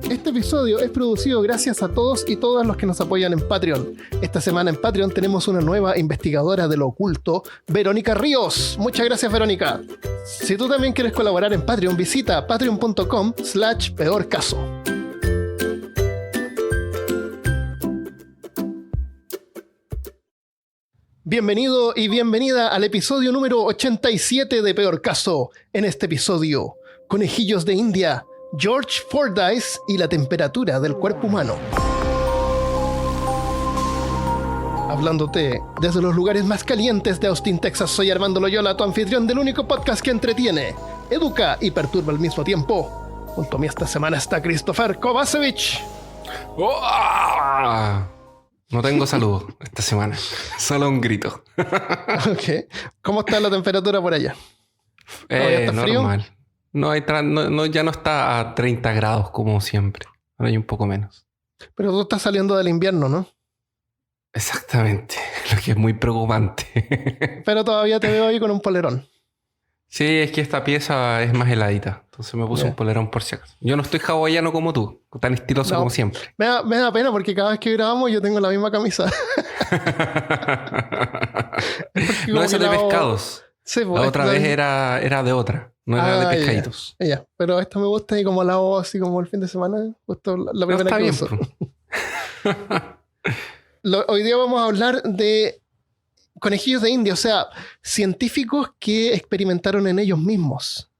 Este episodio es producido gracias a todos y todas los que nos apoyan en Patreon. Esta semana en Patreon tenemos una nueva investigadora de lo oculto, Verónica Ríos. Muchas gracias, Verónica. Si tú también quieres colaborar en Patreon, visita patreon.com/peorcaso. Bienvenido y bienvenida al episodio número 87 de Peor Caso. En este episodio, conejillos de India, George Fordyce y la temperatura del cuerpo humano. Hablándote desde los lugares más calientes de Austin, Texas, soy Armando Loyola, tu anfitrión del único podcast que entretiene, educa y perturba al mismo tiempo. Junto a mí esta semana está Christopher Kovacevic. ¡Oh! No tengo saludo esta semana, solo un grito. Okay. ¿Cómo está la temperatura por allá? ¿Está frío? Normal. Ya no está a 30 grados como siempre. Ahora hay un poco menos. Pero tú estás saliendo del invierno, ¿no? Exactamente, lo que es muy preocupante. Pero todavía te veo ahí con un polerón. Sí, es que esta pieza es más heladita. Entonces me puse un polerón por si acaso. Yo no estoy hawaiano como tú, tan estiloso como siempre. Me da pena porque cada vez que grabamos yo tengo la misma camisa. No, esa de pescados. Sí, pues, la otra vez era de otra. No era de pescaditos. Ya. Pero esta me gusta y como la hago así como el fin de semana, justo la primera que uso. Hoy día vamos a hablar de conejillos de India, o sea, científicos que experimentaron en ellos mismos.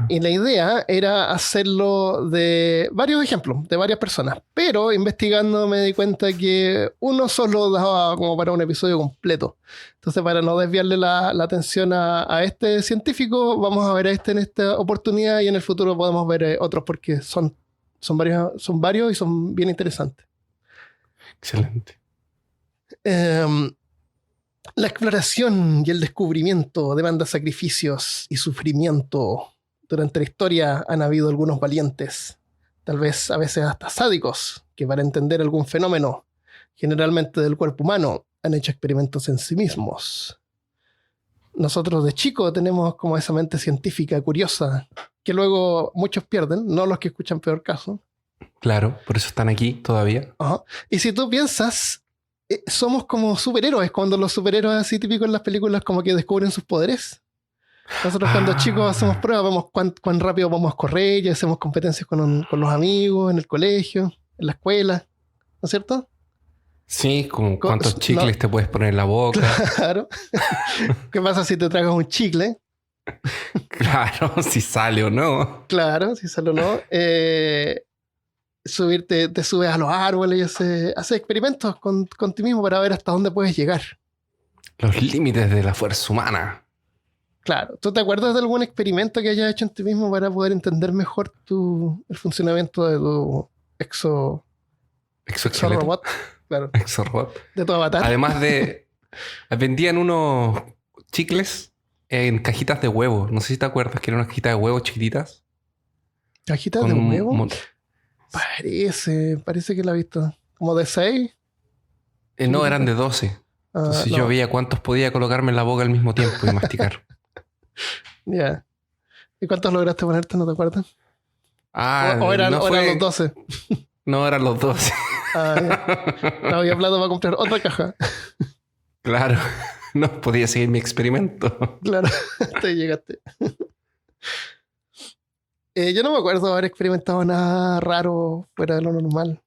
Y la idea era hacerlo de varios ejemplos, de varias personas. Pero investigando me di cuenta que uno solo daba como para un episodio completo. Entonces, para no desviarle la atención a este científico, vamos a ver a este en esta oportunidad y en el futuro podemos ver otros porque son varios y son bien interesantes. Excelente. La exploración y el descubrimiento demanda sacrificios y sufrimiento. Durante la historia han habido algunos valientes, tal vez a veces hasta sádicos, que para entender algún fenómeno, generalmente del cuerpo humano, han hecho experimentos en sí mismos. Nosotros de chico tenemos como esa mente científica curiosa, que luego muchos pierden, no los que escuchan Peor Caso. Claro, por eso están aquí todavía. Ajá. Y si tú piensas, somos como superhéroes, cuando los superhéroes así típicos en las películas como que descubren sus poderes. Nosotros cuando chicos hacemos pruebas, vemos cuán rápido vamos a correr y hacemos competencias con los amigos, en el colegio, en la escuela, ¿no es cierto? Sí, como cuántos chicles te puedes poner en la boca. Claro. ¿Qué pasa si te tragas un chicle? Claro, si sale o no. Claro, si sale o no. Te subes a los árboles y haces experimentos con ti mismo para ver hasta dónde puedes llegar. Los límites de la fuerza humana. Claro. ¿Tú te acuerdas de algún experimento que hayas hecho en ti mismo para poder entender mejor el funcionamiento de tu exorobot? Claro. Exorobot. De tu avatar. Además vendían unos chicles en cajitas de huevo. No sé si te acuerdas que eran unas cajitas de huevo chiquititas. ¿Cajitas de huevo? Parece que la he visto. ¿Como de 6? No, eran de 12. Entonces yo veía cuántos podía colocarme en la boca al mismo tiempo y masticar. Ya. ¿Y cuántos lograste ponerte? ¿No te acuerdas? ¿O eran los 12? No, eran los 12. Ya. No había plata para comprar otra caja. Claro. No podía seguir mi experimento. Claro. Hasta ahí llegaste. Yo no me acuerdo de haber experimentado nada raro fuera de lo normal.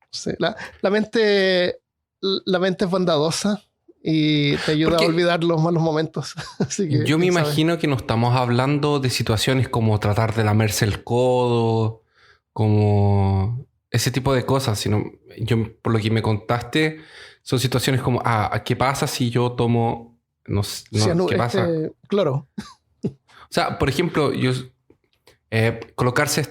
No sé, la mente es bondadosa y te ayuda a olvidar los malos momentos. Así que, yo me imagino que no estamos hablando de situaciones como tratar de lamerse el codo, como ese tipo de cosas, sino yo, por lo que me contaste, son situaciones como, ¿qué pasa si yo tomo, ¿qué pasa? Cloro. O sea, por ejemplo, colocarse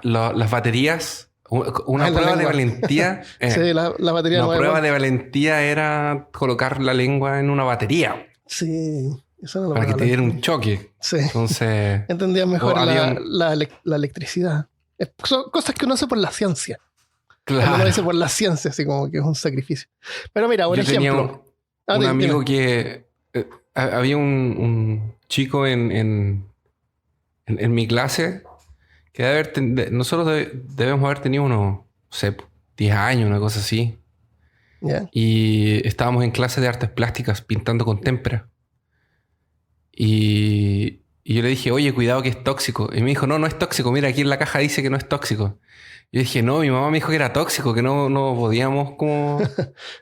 las baterías. Una prueba de valentía. Sí, la batería nueva. Una prueba de valentía era colocar la lengua en una batería. Sí, eso no lo para que te diera un choque. Sí. Entonces. Entendía mejor la electricidad. Son cosas que uno hace por la ciencia. Claro. Uno lo dice por la ciencia, así como que es un sacrificio. Pero mira, por ejemplo. Tenía un amigo que. Había un chico en mi clase Que nosotros debemos haber tenido unos, no sé, 10 años, una cosa así. ¿Ya? Y estábamos en clase de artes plásticas pintando con témpera. Y yo le dije, oye, cuidado que es tóxico. Y me dijo, no, no es tóxico. Mira, aquí en la caja dice que no es tóxico. Yo dije, no, mi mamá me dijo que era tóxico, que no podíamos como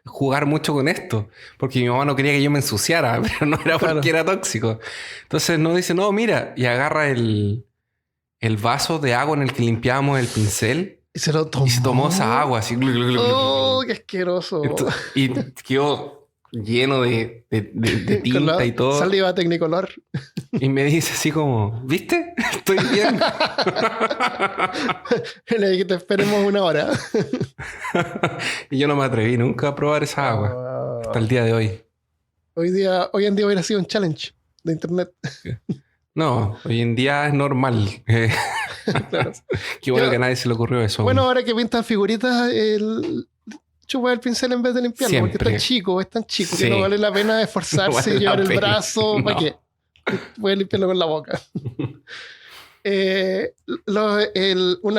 jugar mucho con esto. Porque mi mamá no quería que yo me ensuciara, pero no era porque Claro. era tóxico. Entonces nos dice, no, mira, y agarra el vaso de agua en el que limpiábamos el pincel Y se lo y se tomó esa tomó. agua así. Glu, glu, glu, glu, glu, ¡Oh, glu. qué asqueroso! Y quedó lleno de Con tinta la y todo. saliva Tecnicolor. Y me dice así como, ¿viste? Estoy bien. Le dije, te esperemos una hora. Y yo no me atreví nunca a probar esa agua. Hasta el día de hoy. Hoy en día hubiera sido un challenge de internet. No, hoy en día es normal. Claro. Qué bueno Yo- que a nadie se le ocurrió eso bueno, aún. ahora que pintan figuritas, chupa el pincel en vez de limpiarlo, porque Siempre. es tan chico que Sí. no vale la pena No esforzarse vale y llevar la el pena. brazo. ¿Para No. qué? Puedes limpiarlo con la boca.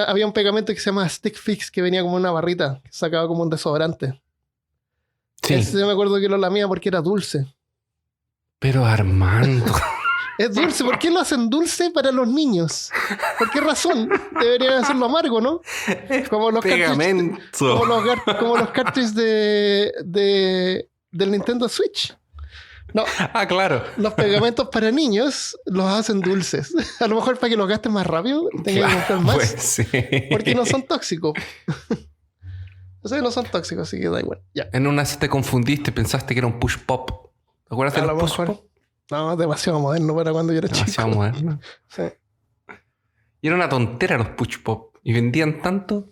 Había un pegamento que se llama Stick Fix que venía como una barrita que sacaba como un desodorante. Sí. Ese yo me acuerdo que lo lamía porque era dulce. Pero Armando. Es dulce. ¿Por qué lo hacen dulce para los niños? ¿Por qué razón? Deberían hacerlo amargo, ¿no? Como los cartridges, Pegamento. como los cartridges del Nintendo Switch. No, Ah, claro. los pegamentos para niños los hacen dulces. A lo mejor para que los gastes más rápido y tengan que comprar más. Pues sí. Porque no son tóxicos. O sea, no son tóxicos, así que da igual. Ya. En una vez te confundiste, pensaste que era un push pop. ¿Te acuerdas A del lo push mejor. pop? No, es demasiado moderno para cuando yo era Demasiado chico. moderno. Sí. Y era una tontera los push pop. Y vendían tanto.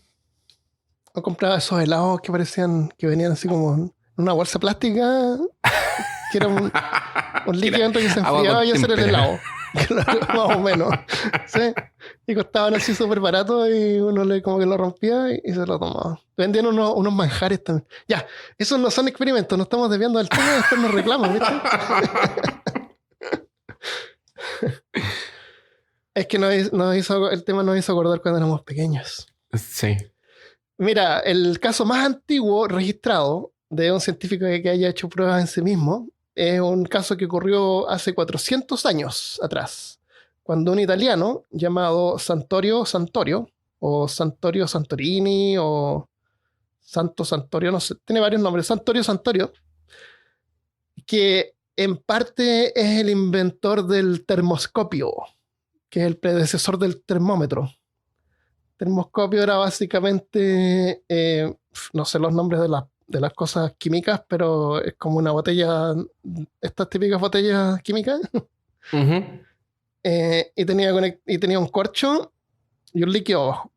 O compraba esos helados que parecían que venían así como en una bolsa plástica, que era un líquido dentro que se agua enfriaba con y ese era el témpera. helado. Claro, más o menos. Sí. Y costaban así súper barato y uno como que lo rompía y se lo tomaba. Vendían unos manjares también. Ya, esos no son experimentos, no estamos desviando del tema, después nos reclaman, ¿viste? Es que el tema nos hizo acordar cuando éramos pequeños. Sí. Mira, el caso más antiguo registrado de un científico que haya hecho pruebas en sí mismo es un caso que ocurrió hace 400 años atrás, cuando un italiano llamado Santorio Santorio, o Santorio Santorini, o Santo Santorio, no sé, tiene varios nombres, Santorio Santorio, que en parte es el inventor del termoscopio, que es el predecesor del termómetro. Termoscopio era básicamente, no sé los nombres de las cosas químicas, pero es como una botella, estas típicas botellas químicas, Ujú. y tenía un corcho y un líquido abajo.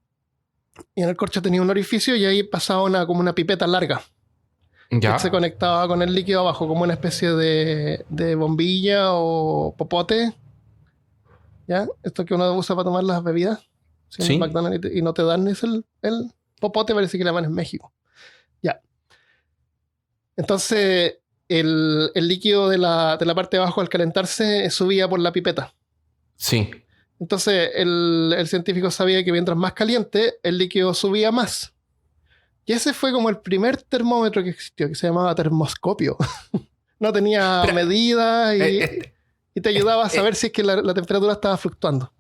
Y en el corcho tenía un orificio y ahí pasaba como una pipeta larga Ya. que se conectaba con el líquido abajo, como una especie de bombilla o popote. ¿Ya? Esto que uno usa para tomar las bebidas. Si en Sí. el McDonald's y no te dan es el popote, parece que le llaman en México. Ya. Entonces, el líquido de la parte de abajo al calentarse subía por la pipeta. Sí. Entonces, el científico sabía que mientras más caliente, el líquido subía más. Y ese fue como el primer termómetro que existió, que se llamaba termoscopio. No tenía Pero, medidas Eh, y te ayudaba a saber si es que la temperatura estaba fluctuando.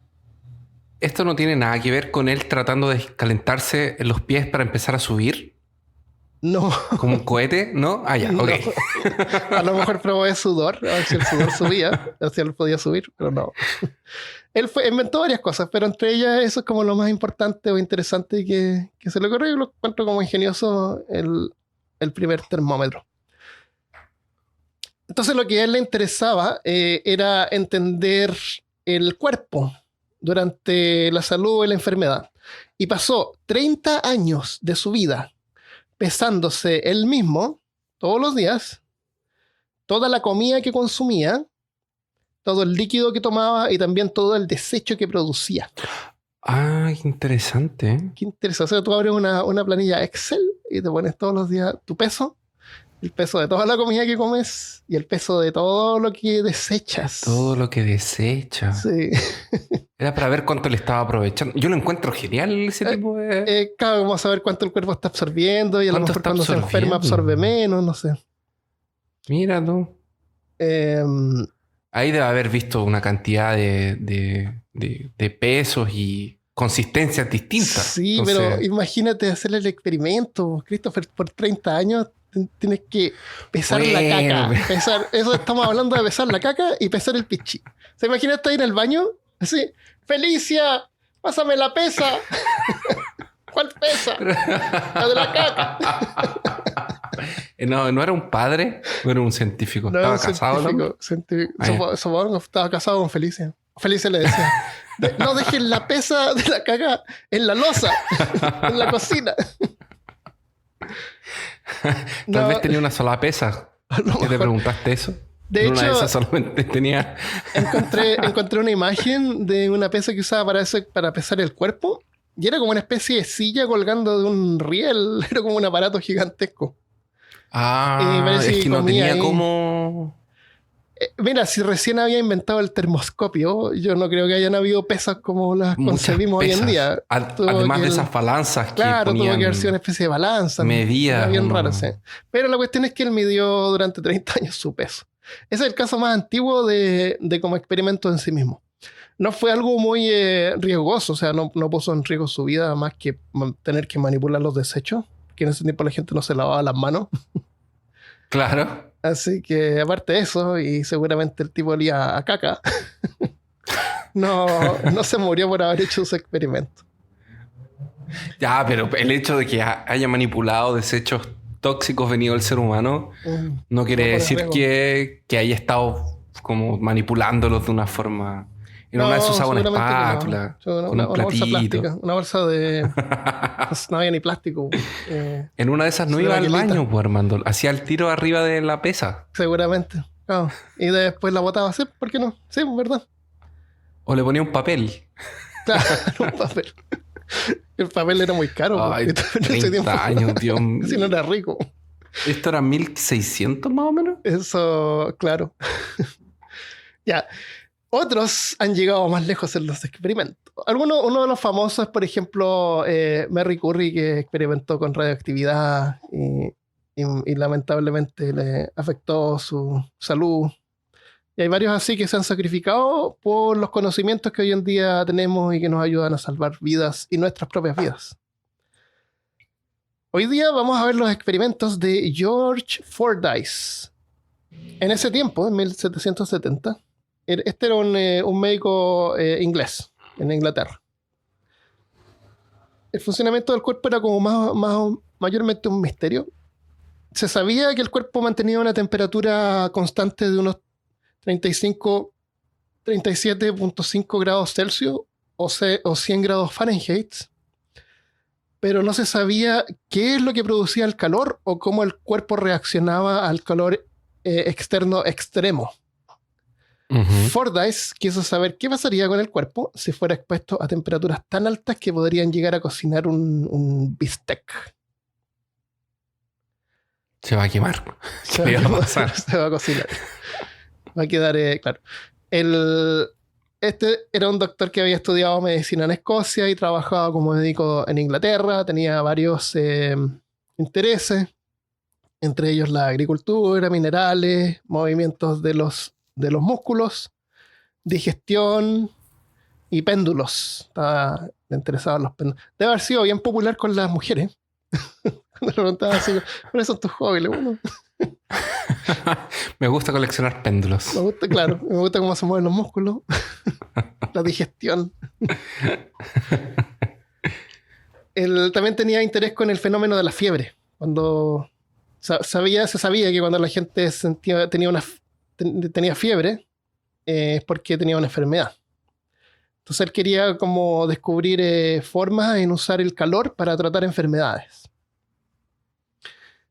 Esto no tiene nada que ver con él tratando de calentarse en los pies para empezar a subir. No. Como un cohete, ¿no? Ah, ya, No. ok. A lo mejor probé sudor, a ver si el sudor subía, a ver si él podía subir, pero no. Él inventó varias cosas, pero entre ellas eso es como lo más importante o interesante que se le ocurrió y lo encuentro como ingenioso el primer termómetro. Entonces lo que a él le interesaba era entender el cuerpo durante la salud y la enfermedad. Y pasó 30 años de su vida pesándose él mismo todos los días, toda la comida que consumía, todo el líquido que tomaba y también todo el desecho que producía. Ah, qué interesante. Qué interesante. O sea, tú abres una planilla Excel y te pones todos los días tu peso El peso de toda la comida que comes y el peso de todo lo que desechas. Todo lo que desecha. Sí. Era para ver cuánto le estaba aprovechando. Yo lo encuentro genial ese tipo de... Claro, vamos a ver cuánto el cuerpo está absorbiendo y a lo mejor cuando se enferma absorbe menos, no sé. Mira tú. Ahí debe haber visto una cantidad de pesos y consistencias distintas. Sí, entonces, pero imagínate hacer el experimento, Christopher, por 30 años tienes que pesar la caca. Eso estamos hablando de pesar la caca y pesar el pichí. ¿Se imagina estar ahí en el baño? Así, Felicia, pásame la pesa. ¿Cuál pesa? La de la caca. No era un padre, no era un científico. No, estaba casado. Supongo que estaba casado con Felicia. Felicia le decía, no dejen la pesa de la caca en la loza, en la cocina. Tal vez tenía una sola pesa. ¿Qué te preguntaste eso? De hecho, una de esas solamente tenía... encontré una imagen de una pesa que usaba para pesar el cuerpo y era como una especie de silla colgando de un riel. Era como un aparato gigantesco. Es que no tenía como... Mira, si recién había inventado el termoscopio, yo no creo que hayan habido pesas como las concebimos hoy en día. Además de esas balanzas que claro, tuvo que haber sido una especie de balanza. Medía. Bien raro, sí. Pero la cuestión es que él midió durante 30 años su peso. Ese es el caso más antiguo de como experimento en sí mismo. No fue algo muy riesgoso, o sea, no puso en riesgo su vida más que tener que manipular los desechos, que en ese tiempo la gente no se lavaba las manos. Claro. Así que aparte de eso, y seguramente el tipo olía a caca, no se murió por haber hecho su experimento. Ya, pero el hecho de que haya manipulado desechos tóxicos venidos del ser humano no quiere decir que haya estado como manipulándolos de una forma... En una vez usaba una espátula, una bolsa plástica, una bolsa de... no había ni plástico. En una de esas no iba al baño, pues, Armando. Hacía el tiro arriba de la pesa. Seguramente. Claro. Y después la botaba así, ¿por qué no? Sí, verdad. O le ponía un papel. Claro, un papel. El papel era muy caro. Ay, 30 años, Dios mío. Si no era rico. ¿Esto era 1600 más o menos? Eso, claro. Ya. Otros han llegado más lejos en los experimentos. Uno de los famosos es, por ejemplo, Marie Curie, que experimentó con radioactividad y lamentablemente le afectó su salud. Y hay varios así que se han sacrificado por los conocimientos que hoy en día tenemos y que nos ayudan a salvar vidas y nuestras propias vidas. Hoy día vamos a ver los experimentos de George Fordyce. En ese tiempo, en 1770, este era un médico inglés en Inglaterra. El funcionamiento del cuerpo era como mayormente un misterio. Se sabía que el cuerpo mantenía una temperatura constante de unos 37.5 grados Celsius o 100 grados Fahrenheit, pero no se sabía qué es lo que producía el calor o cómo el cuerpo reaccionaba al calor externo extremo. Fordyce quiso saber qué pasaría con el cuerpo si fuera expuesto a temperaturas tan altas que podrían llegar a cocinar un bistec. Se va a quemar. Se va a cocinar. Va a quedar, claro. Este era un doctor que había estudiado medicina en Escocia y trabajaba como médico en Inglaterra. Tenía varios intereses, entre ellos la agricultura, minerales, movimientos de los músculos, digestión y péndulos. Estaba interesado en los péndulos. Debe haber sido bien popular con las mujeres. Cuando le preguntaba así, ¿cuáles son tus hobbies? Bueno, me gusta coleccionar péndulos. Me gusta, claro. Me gusta cómo se mueven los músculos. La digestión. Él también tenía interés con el fenómeno de la fiebre. Cuando se sabía que cuando la gente tenía fiebre es porque tenía una enfermedad. Entonces él quería como descubrir formas en usar el calor para tratar enfermedades.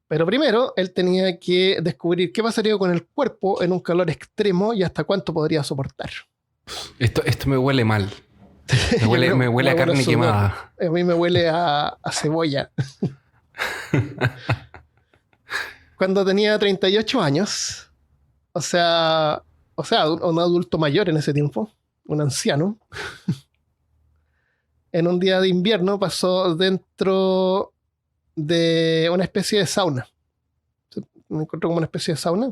Pero primero él tenía que descubrir qué pasaría con el cuerpo en un calor extremo y hasta cuánto podría soportar. Esto me huele mal. Me huele a carne quemada. A mí me huele a cebolla. cuando tenía 38 años, o sea, un adulto mayor en ese tiempo, un anciano, en un día de invierno pasó dentro de una especie de sauna. Me encontró como una especie de sauna.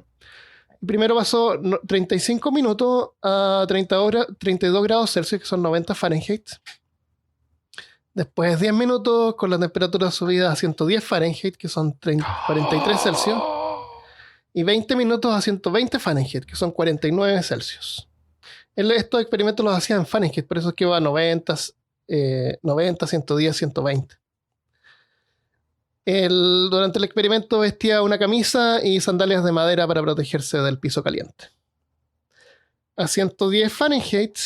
Primero pasó 35 minutos a 32 grados Celsius, que son 90 Fahrenheit. Después 10 minutos con la temperatura subida a 110 Fahrenheit, que son 43 Celsius. Y 20 minutos a 120 Fahrenheit, que son 49 Celsius. Estos experimentos los hacía en Fahrenheit, por eso es que va a 90, 110, 120. Durante el experimento vestía una camisa y sandalias de madera para protegerse del piso caliente. A 110 Fahrenheit,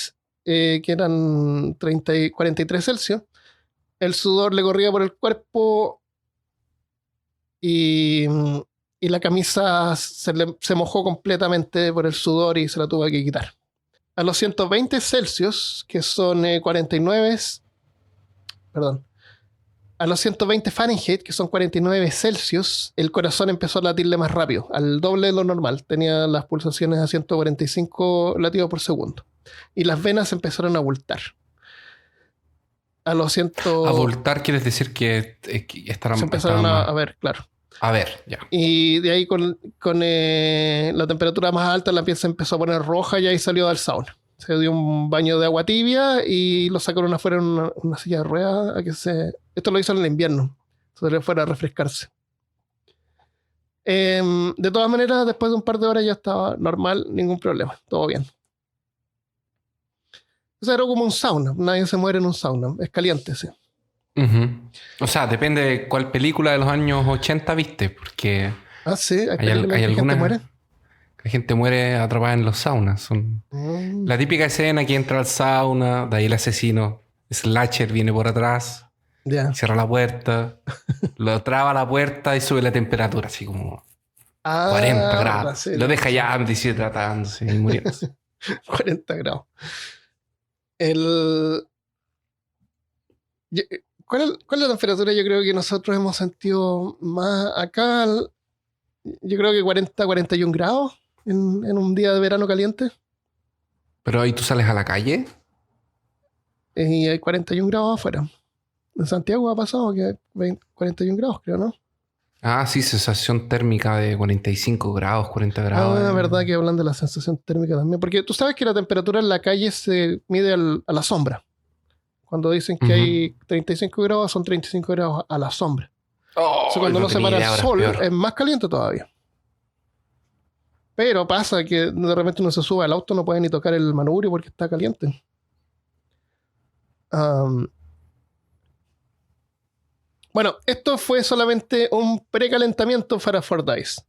que eran 43 Celsius, el sudor le corría por el cuerpo y la camisa se mojó completamente por el sudor y se la tuvo que quitar. A los 120 Celsius, que son 49, perdón, a los 120 Fahrenheit, que son 49 Celsius, el corazón empezó a latirle más rápido, al doble de lo normal. Tenía las pulsaciones a 145 latidos por segundo. Y las venas empezaron a abultar. A los 100... Abultar quiere decir que estarán... Se empezaron a ver, claro. A ver, ya. Y de ahí con la temperatura más alta la piel se empezó a poner roja y ahí salió del sauna. Se dio un baño de agua tibia y lo sacaron afuera en una silla de ruedas a que esto lo hizo en el invierno. Se le fuera a refrescarse. De todas maneras, después de un par de horas ya estaba normal, ningún problema, todo bien. O sea, era como un sauna. Nadie se muere en un sauna. Es caliente, sí. Uh-huh. O sea, depende de cuál película de los años 80 viste, porque... Ah, sí, hay algunas... ¿Gente muere? La gente muere atrapada en los saunas. La típica escena que entra al sauna, de ahí el asesino, slasher, viene por atrás, cierra la puerta, lo traba la puerta y sube la temperatura, así como 40 grados. Sí, lo deja ya y sigue tratándose y muriéndose. 40 grados. ¿Cuál es la temperatura? Yo creo que nosotros hemos sentido más acá. Yo creo que 40, 41 grados en un día de verano caliente. ¿Pero ahí tú sales a la calle? Y hay 41 grados afuera. En Santiago ha pasado que hay 41 grados, creo, ¿no? Ah, sí, sensación térmica de 45 grados, 40 grados. Ah, es verdad que hablan de la sensación térmica también. Porque tú sabes que la temperatura en la calle se mide a la sombra. Cuando dicen que hay 35 grados, son 35 grados a la sombra. O sea, cuando uno se para el sol, es más caliente todavía. Pero pasa que de repente uno se sube al auto, no puede ni tocar el manubrio porque está caliente. Bueno, esto fue solamente un precalentamiento para Fordyce.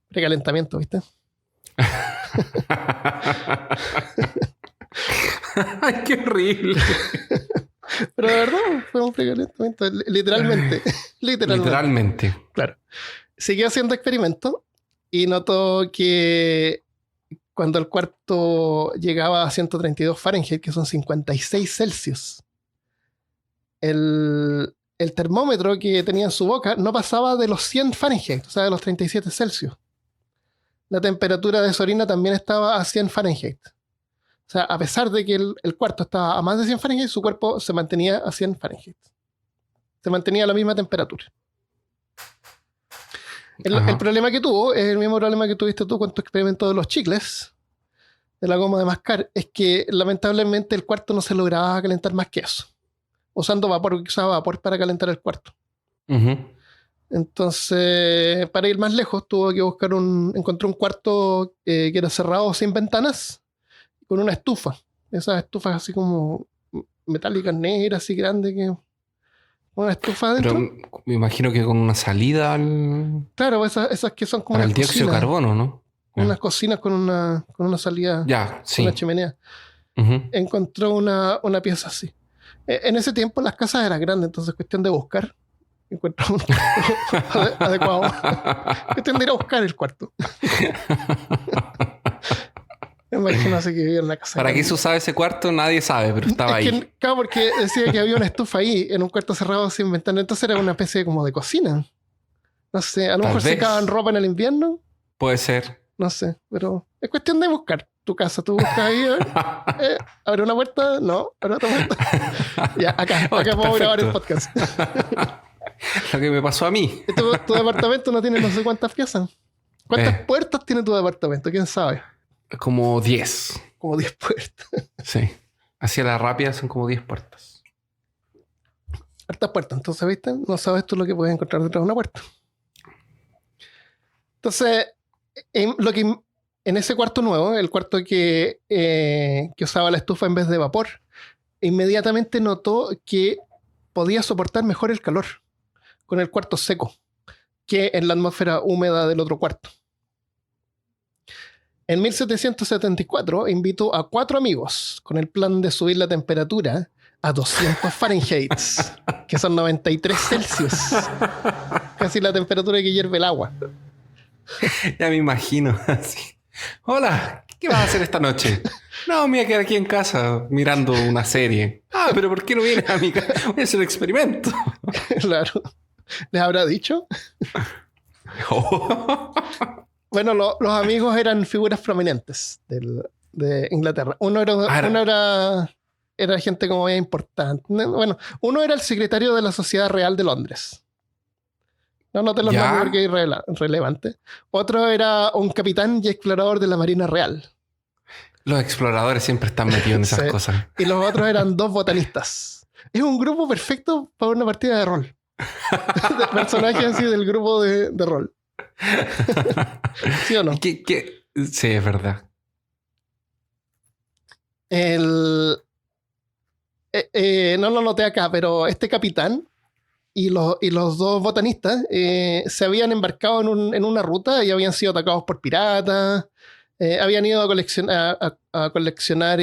Precalentamiento, ¿viste? ¡Ay, qué horrible! Pero de verdad, fue un precalentamiento. Literalmente. Claro. Siguió haciendo experimentos y notó que cuando el cuarto llegaba a 132 Fahrenheit, que son 56 Celsius, el termómetro que tenía en su boca no pasaba de los 100 Fahrenheit, o sea, de los 37 Celsius. La temperatura de su orina también estaba a 100 Fahrenheit. O sea, a pesar de que el cuarto estaba a más de 100 Fahrenheit, su cuerpo se mantenía a 100 Fahrenheit. Se mantenía a la misma temperatura. El problema que tuvo es el mismo problema que tuviste tú con tu experimento de los chicles, de la goma de mascar, es que lamentablemente el cuarto no se lograba calentar más que eso. Usando vapor, usaba vapor para calentar el cuarto. Entonces, para ir más lejos, tuvo que encontró un cuarto que era cerrado sin ventanas, con una estufa. Esas estufas así como metálicas negras, así grandes, que una estufa adentro. Pero me imagino que con una salida al... Claro, esas que son como para el dióxido de carbono, ¿no? Unas cocinas con una salida, sí. Una chimenea. Encontró una pieza así. En ese tiempo las casas eran grandes, entonces cuestión de buscar. Encuentro un adecuado. Cuestión de ir a buscar el cuarto. Me imagino así que vivía en una casa. ¿Para qué se usaba ese cuarto? Nadie sabe, pero estaba ahí. Claro, porque decía que había una estufa ahí, en un cuarto cerrado sin ventana. Entonces era una especie como de cocina. No sé, a lo Tal mejor vez. secaban ropa en el invierno. Puede ser. No sé, pero es cuestión de buscar tu casa. Tú buscas ahí, abre una puerta, no, abre otra puerta. Ya, acá Oh, podemos grabar el perfecto. podcast. Lo que me pasó a mí. Tu departamento no tiene no sé cuántas piezas. ¿Cuántas puertas tiene tu departamento? ¿Quién sabe? Como 10. Como 10 puertas. Sí. Hacia la rápida son como 10 puertas. Hartas puertas. Entonces, ¿viste? No sabes tú lo que puedes encontrar detrás de una puerta. Entonces, en ese cuarto nuevo, el cuarto que usaba la estufa en vez de vapor, inmediatamente notó que podía soportar mejor el calor con el cuarto seco que en la atmósfera húmeda del otro cuarto. En 1774 invitó a 4 amigos con el plan de subir la temperatura a 200 Fahrenheit, que son 93 Celsius. Casi la temperatura que hierve el agua. Ya me imagino. Así. Hola, ¿qué vas a hacer esta noche? No, me voy a quedar aquí en casa mirando una serie. Ah, pero ¿por qué no vienes a mi casa? Voy a hacer un experimento. Claro. ¿Les habrá dicho? Bueno, los amigos eran figuras prominentes de Inglaterra. Uno era gente como bien importante. Bueno, uno era el secretario de la Sociedad Real de Londres. No noten los nombres porque es relevante. Otro era un capitán y explorador de la Marina Real. Los exploradores siempre están metidos en esas cosas. Y los otros eran 2 botanistas. Es un grupo perfecto para una partida de rol. De personajes así del grupo de rol. ¿Sí o no? Sí, es verdad. No lo noté acá, pero este capitán y los 2 botanistas se habían embarcado en una ruta y habían sido atacados por piratas. Habían ido a coleccionar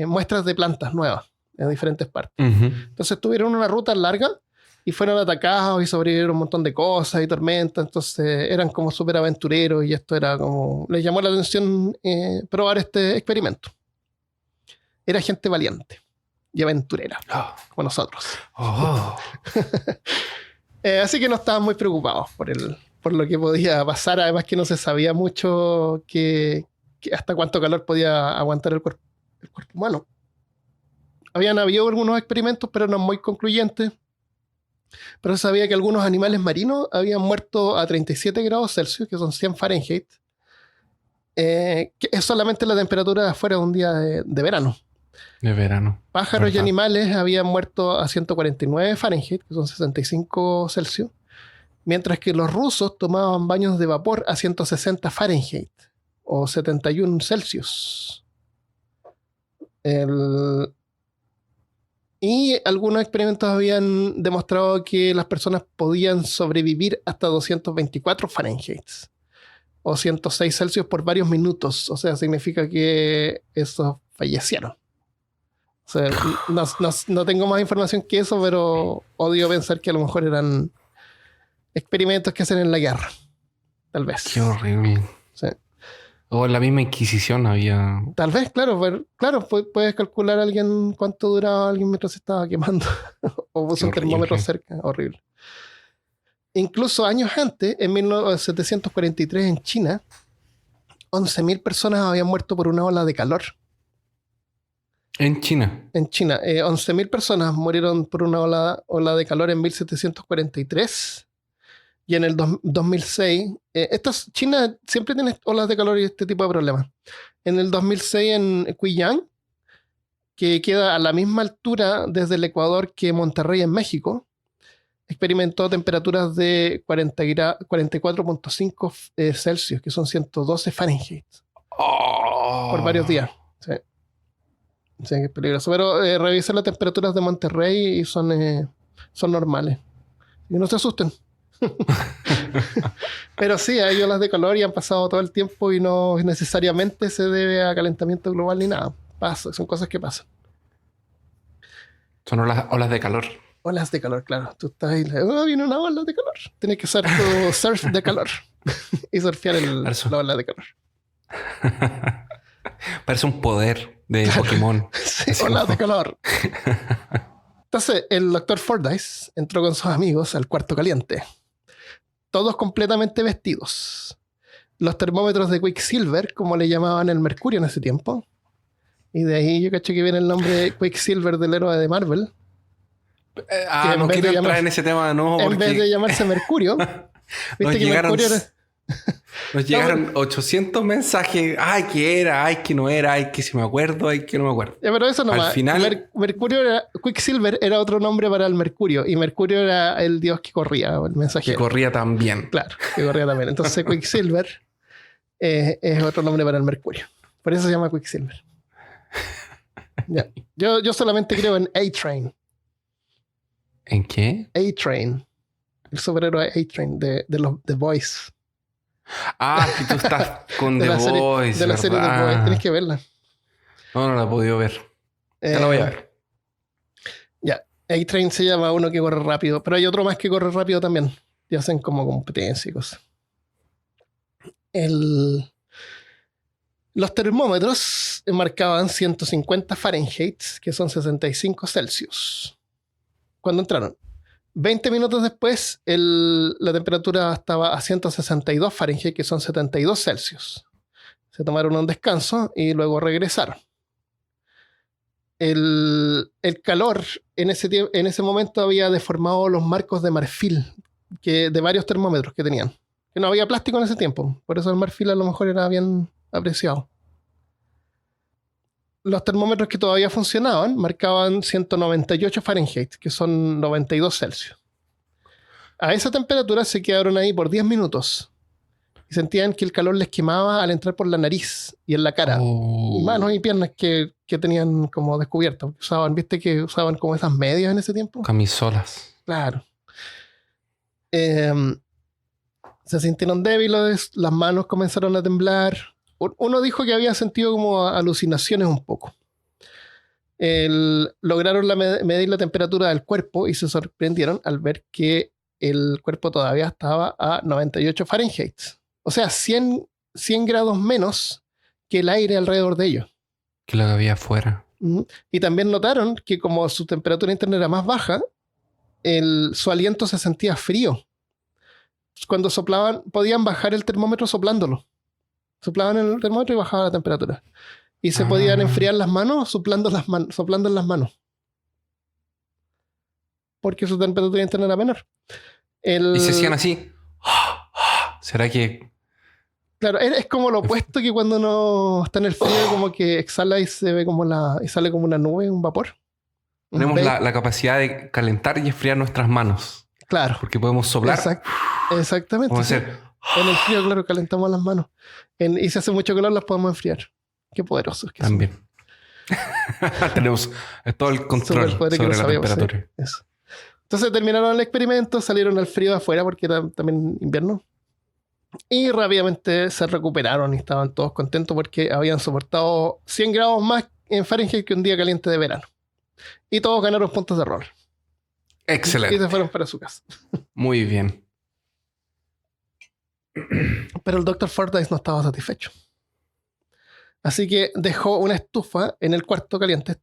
muestras de plantas nuevas en diferentes partes. Uh-huh. Entonces tuvieron una ruta larga y fueron atacados y sobrevivieron un montón de cosas y tormentas. Entonces eran como súper aventureros y esto era como... Les llamó la atención probar este experimento. Era gente valiente y aventurera, como nosotros. Así que no estaban muy preocupados por lo que podía pasar. Además que no se sabía mucho que hasta cuánto calor podía aguantar el cuerpo humano. Habían habido algunos experimentos, pero no muy concluyentes. Pero se sabía que algunos animales marinos habían muerto a 37 grados Celsius, que son 100 Fahrenheit, que es solamente la temperatura de afuera de un día de verano. De verano. Pájaros y animales habían muerto a 149 Fahrenheit, que son 65 Celsius, mientras que los rusos tomaban baños de vapor a 160 Fahrenheit o 71 Celsius. Y algunos experimentos habían demostrado que las personas podían sobrevivir hasta 224 Fahrenheit o 106 Celsius por varios minutos. O sea, significa que esos fallecieron. O sea, no tengo más información que eso, pero odio pensar que a lo mejor eran experimentos que hacen en la guerra. Tal vez. Qué horrible. Sí. O en la misma Inquisición había... Tal vez, claro, puedes calcular a alguien cuánto duraba alguien mientras se estaba quemando. O puso un termómetro cerca. Horrible. Incluso años antes, en 1743 en China, 11.000 personas habían muerto por una ola de calor. En China. En China, 11.000 personas murieron por una ola de calor en 1743. Y en el 2006, China siempre tiene olas de calor y este tipo de problemas. En el 2006 en Guiyang, que queda a la misma altura desde el Ecuador que Monterrey en México, experimentó temperaturas de 44.5 Celsius, que son 112 Fahrenheit, por varios días. Sí, sí, es peligroso. Pero revisé las temperaturas de Monterrey y son normales. Y no se asusten. Pero sí, hay olas de calor y han pasado todo el tiempo y no necesariamente se debe a calentamiento global ni nada. Son cosas que pasan. Son olas de calor. Olas de calor, claro. Tú estás ahí, viene una ola de calor. Tienes que hacer tu surf de calor y surfear la ola de calor. Parece un poder de Pokémon. Sí, olas de calor. Entonces, el doctor Fordyce entró con sus amigos al cuarto caliente. todos completamente vestidos. Los termómetros de Quicksilver, como le llamaban el mercurio en ese tiempo. Y de ahí yo cacho que viene el nombre de Quicksilver del héroe de Marvel. No quiero entrar en ese tema de nuevo. En vez de llamarse Mercurio. ¿Viste que Mercurio era? Nos llegaron 800 mensajes. Ay, que era, ay, que no era, ay, que si me acuerdo, ay, que no me acuerdo. Ya, pero eso nomás. Al final... Mercurio era... Quicksilver era otro nombre para el Mercurio. Y Mercurio era el dios que corría, el mensajero. Que corría también. Claro, que corría también. Entonces Quicksilver es otro nombre para el Mercurio. Por eso se llama Quicksilver. Ya. Yo solamente creo en A-Train. ¿En qué? A-Train. El superhéroe A-Train de los The Boys. Ah, que tú estás con The Boys. De la serie The Boys. Tienes que verla. No la he podido ver. Ya la voy a ver. Ya. A-Train se llama uno que corre rápido. Pero hay otro más que corre rápido también. Y hacen como competencia y cosas. Los termómetros marcaban 150 Fahrenheit, que son 65 Celsius. Cuando entraron. 20 minutos después, la temperatura estaba a 162 Fahrenheit, que son 72 Celsius. Se tomaron un descanso y luego regresaron. El calor en ese momento había deformado los marcos de marfil de varios termómetros que tenían. Que no había plástico en ese tiempo. Por eso el marfil a lo mejor era bien apreciado. Los termómetros que todavía funcionaban marcaban 198 Fahrenheit, que son 92 Celsius. A esa temperatura se quedaron ahí por 10 minutos. Y sentían que el calor les quemaba al entrar por la nariz y en la cara. Manos y piernas que tenían como descubiertas. ¿Viste que usaban como esas medias en ese tiempo? Camisolas. Claro. Se sintieron débiles, las manos comenzaron a temblar. Uno dijo que había sentido como alucinaciones un poco. Lograron medir la temperatura del cuerpo y se sorprendieron al ver que el cuerpo todavía estaba a 98 Fahrenheit. O sea, 100 grados menos que el aire alrededor de ellos. Que lo que había afuera. Y también notaron que como su temperatura interna era más baja, su aliento se sentía frío. Cuando soplaban, podían bajar el termómetro soplándolo. Soplaban en el termómetro y bajaba la temperatura. Y se podían enfriar las manos soplando en las manos. Porque su temperatura interna era menor. Y se hacían así. ¿Será que...? Claro, es como lo opuesto que cuando uno está en el frío, como que exhala y se ve como y sale como una nube, un vapor. Tenemos la capacidad de calentar y enfriar nuestras manos. Claro. Porque podemos soplar. Exactamente. Podemos hacer... En el frío, claro, calentamos las manos. Y si hace mucho calor, las podemos enfriar. Qué poderosos que también. Tenemos todo el control sobre la temperatura. Eso. Entonces terminaron el experimento, salieron al frío de afuera porque era también invierno. Y rápidamente se recuperaron y estaban todos contentos porque habían soportado 100 grados más en Fahrenheit que un día caliente de verano. Y todos ganaron puntos de rol. Excelente. Y se fueron para su casa. Muy bien. Pero el Dr. Fordyce no estaba satisfecho. Así que dejó una estufa en el cuarto caliente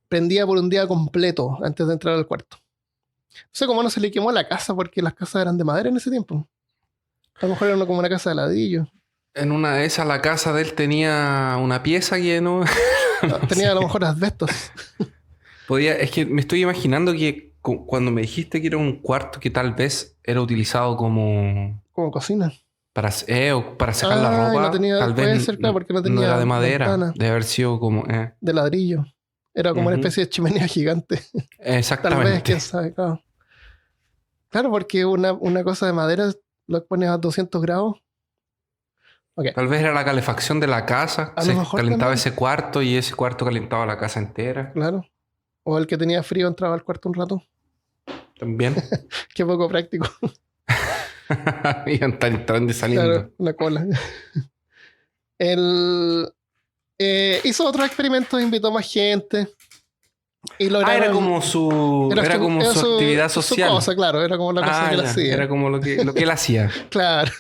prendida por un día completo antes de entrar al cuarto. No sé cómo no se le quemó la casa porque las casas eran de madera en ese tiempo. A lo mejor era como una casa de ladrillo. En una de esas la casa de él tenía una pieza que no... tenía a lo mejor asbestos. Es que me estoy imaginando que cuando me dijiste que era un cuarto que tal vez era utilizado como cocina. Para secar la ropa. No tenía, tal vez puede ser, claro, porque no tenía era de madera. ventana. Debe haber sido como... De ladrillo. Era como una especie de chimenea gigante. Exactamente. Tal vez, quién sabe, claro. Claro, porque una cosa de madera lo pones a 200 grados. Okay. Tal vez era la calefacción de la casa. Se calentaba también ese cuarto y ese cuarto calentaba la casa entera. Claro. O el que tenía frío entraba al cuarto un rato. También. Qué poco práctico. Iban entrando y saliendo. Claro, una cola. Hizo otros experimentos, invitó más gente. Y lograron, era como su actividad social. Su cosa, claro, era como la cosa que él hacía. Era como lo que él hacía. Claro.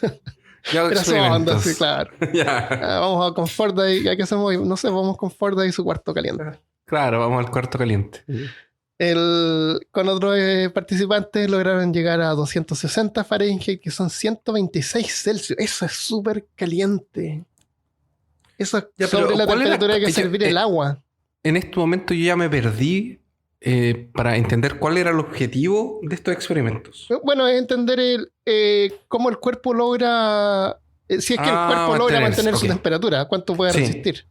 Era su onda, sí, claro. Vamos a con Fordyce, ¿qué hacemos? No sé, vamos con Fordyce y su cuarto caliente. Claro, vamos al cuarto caliente. Con otros participantes lograron llegar a 260 Fahrenheit, que son 126 Celsius. Eso es súper caliente. Eso es Ya, sobre pero la ¿cuál era? temperatura que servir el agua. En este momento yo ya me perdí para entender cuál era el objetivo de estos experimentos. Bueno, es entender cómo el cuerpo logra... si es que el cuerpo logra mantener su temperatura, cuánto puede resistir.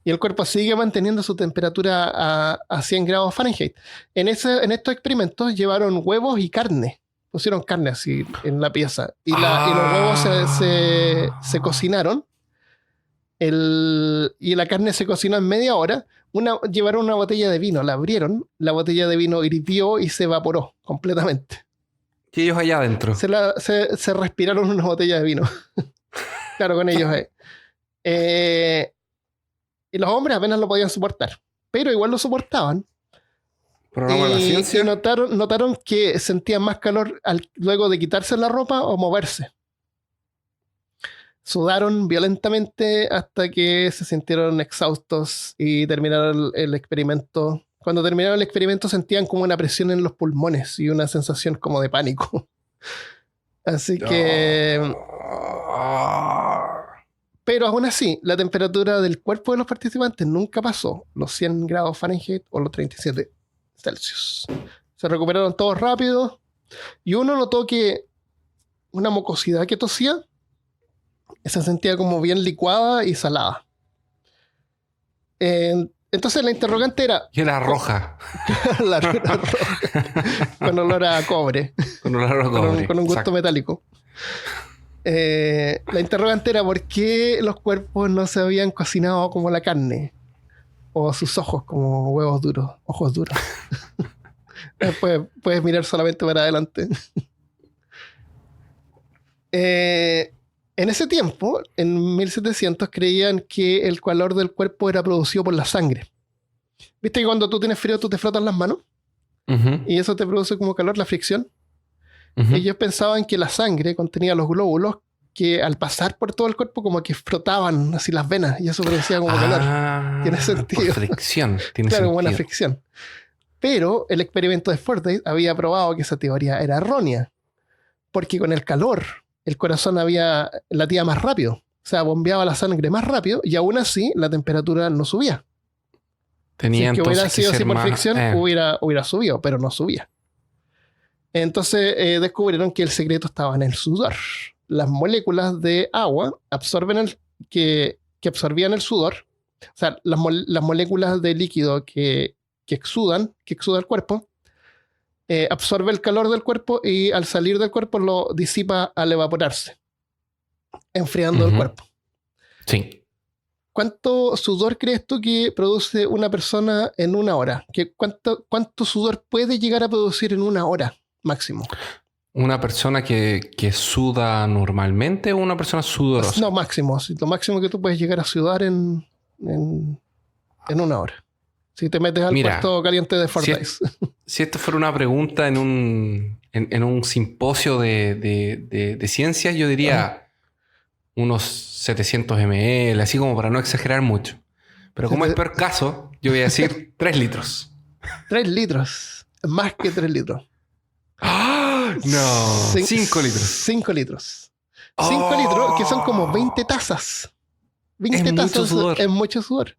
Y el cuerpo sigue manteniendo su temperatura a 100 grados Fahrenheit. En estos experimentos llevaron huevos y carne. Pusieron carne así en la pieza. Y los huevos se cocinaron. Y la carne se cocinó en media hora. Llevaron una botella de vino, la abrieron. La botella de vino hirvió y se evaporó completamente. ¿Y ellos allá adentro? Se respiraron una botella de vino. Claro, con ellos ahí. Y los hombres apenas lo podían soportar. Pero igual lo soportaban. ¿Programa de la ciencia? Y notaron que sentían más calor luego de quitarse la ropa o moverse. Sudaron violentamente hasta que se sintieron exhaustos y terminaron el experimento. Cuando terminaron el experimento sentían como una presión en los pulmones y una sensación como de pánico. Así que... Pero aún así, la temperatura del cuerpo de los participantes nunca pasó los 100 grados Fahrenheit o los 37 Celsius. Se recuperaron todos rápido y uno notó que una mucosidad que tosía se sentía como bien licuada y salada. Entonces la interrogante era... Y era roja. La era roja. Con olor a cobre. Con olor a cobre. Con un gusto metálico. La interrogante era por qué los cuerpos no se habían cocinado como la carne. O sus ojos como huevos duros. Ojos duros. Puedes mirar solamente para adelante. En ese tiempo, en 1700, creían que el calor del cuerpo era producido por la sangre. ¿Viste que cuando tú tienes frío tú te frotas las manos? Y eso te produce como calor, la fricción. Ellos pensaban que la sangre contenía los glóbulos que al pasar por todo el cuerpo como que frotaban así las venas y eso producía como calor. Tiene sentido. Por fricción. Claro, como una fricción. Pero el experimento de Fordyce había probado que esa teoría era errónea. Porque con el calor el corazón latía más rápido. O sea, bombeaba la sangre más rápido y aún así la temperatura no subía. Tenía si hubiera sido así por más, fricción, hubiera subido, pero no subía. Entonces descubrieron que el secreto estaba en el sudor. Las moléculas de agua que absorbían el sudor, o sea, las moléculas de líquido que exuda el cuerpo, absorbe el calor del cuerpo y al salir del cuerpo lo disipa al evaporarse, enfriando el cuerpo. Sí. ¿Cuánto sudor crees tú que produce una persona en una hora? ¿Cuánto sudor puede llegar a producir en una hora máximo? ¿Una persona que suda normalmente o una persona sudorosa? No, máximo. Lo máximo que tú puedes llegar a sudar en una hora. Si te metes al puerto caliente de Fordyce. Si esto fuera una pregunta en un simposio de ciencias, yo diría unos 700 ml, así como para no exagerar mucho. Pero como es peor caso, yo voy a decir 3 litros. 3 litros. Más que 3 litros. ¡Oh! No. 5 litros. 5 litros. 5 litros, que son como 20 tazas. 20 tazas es mucho sudor.